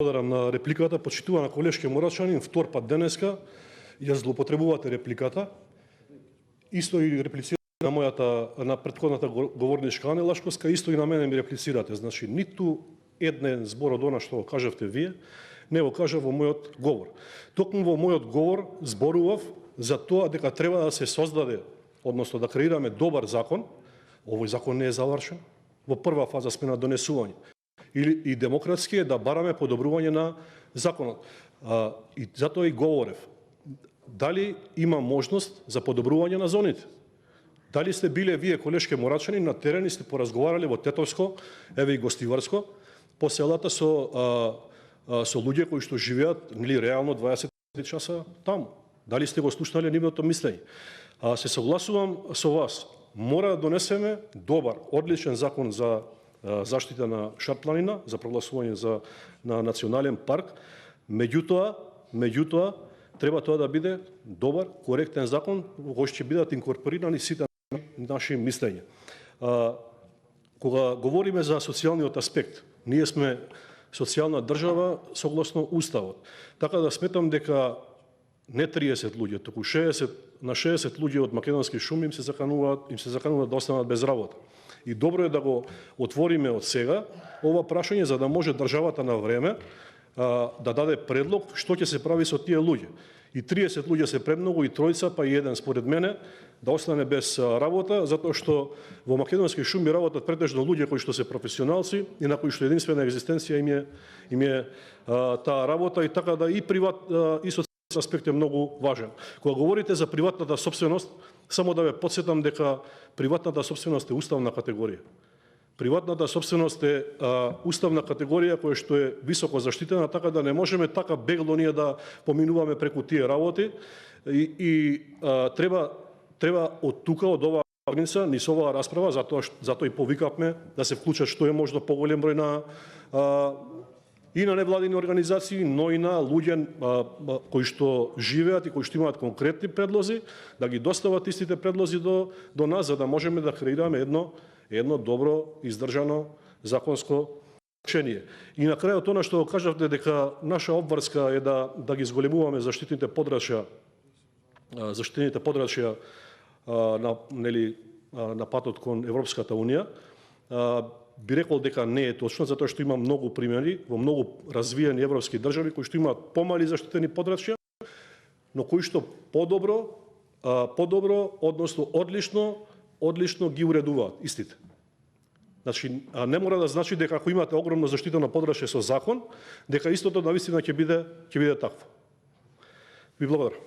Благодарам на репликата, почитувана колешке Морачанин, втор пат денеска ја злоупотребувате репликата. Исто и реплицирате на претходната говорничка Ане Лашковска, исто и на мене ми реплицирате. Значи, ниту еден збор од она што кажавте вие, не го кажа во мојот говор. Токму во мојот говор зборував за тоа дека треба да се создаде, односно да креираме добар закон. Овој закон не е завршен. Во прва фаза сме на донесување. И демократски е да бараме подобрување на законот. И затоа и говорев. Дали има можност за подобрување на зоните? Дали сте биле вие, колешке Морачани, на терен и сте поразговарали во Тетовско, еве и Гостиварско, по селата со луѓе кои што живеат реално 20 часа таму? Дали сте го слушнале нивното мислење? Се согласувам со вас. Мора да донесеме добар, одличен закон за заштита на Шарпланина, за прогласување на национален парк. Меѓутоа, треба тоа да биде добар, коректен закон во кој ќе бидат инкорпорирани сите наши мислења. Кога говориме за социјалниот аспект, ние сме социјална држава согласно Уставот. Така да сметам дека не 30 луѓе, туку 60 луѓе од македонски шуми им се закануваат да останат без работа. И добро е да го отвориме од сега ова прашање за да може државата на време да даде предлог што ќе се прави со тие луѓе. И 30 луѓе се премногу, и тројца, па и еден според мене, да остане без работа, затоа што во македонски шуми работат претежно луѓе кои што се професионалци и на кои што единствена екзистенција им е таа работа, и така да и социјалниот аспект е многу важен. Кога говорите за приватната сопственост, само да ве потсетам дека приватната сопственост е уставна категорија. Приватната сопственост е уставна категорија која што е високо заштитена, така да не можеме така бегло ние да поминуваме преку тие работи и треба од тука, од оваа агенца, низ оваа расправа, затоа и повикавме да се вклучат што е можно поголем број и на невладини организации, но и на луѓе кои што живеат и кои што имаат конкретни предлози, да ги достават истите предлози до нас, за да можеме да креираме едно добро издржано законско решение. И на крајот она што кажавте дека наша обврска е да ги зголемуваме заштитените подрачја на патот кон Европската унија, би рекол дека не е точно, затоа што има многу примери во многу развиени европски држави кои што имаат помали заштитени подрачја, но кои што подобро, односно одлично ги уредуваат истите. Значи, не мора да значи дека ако имате огромно заштитено подрачје со закон, дека истото навистина ќе биде такво. Ви благодарам.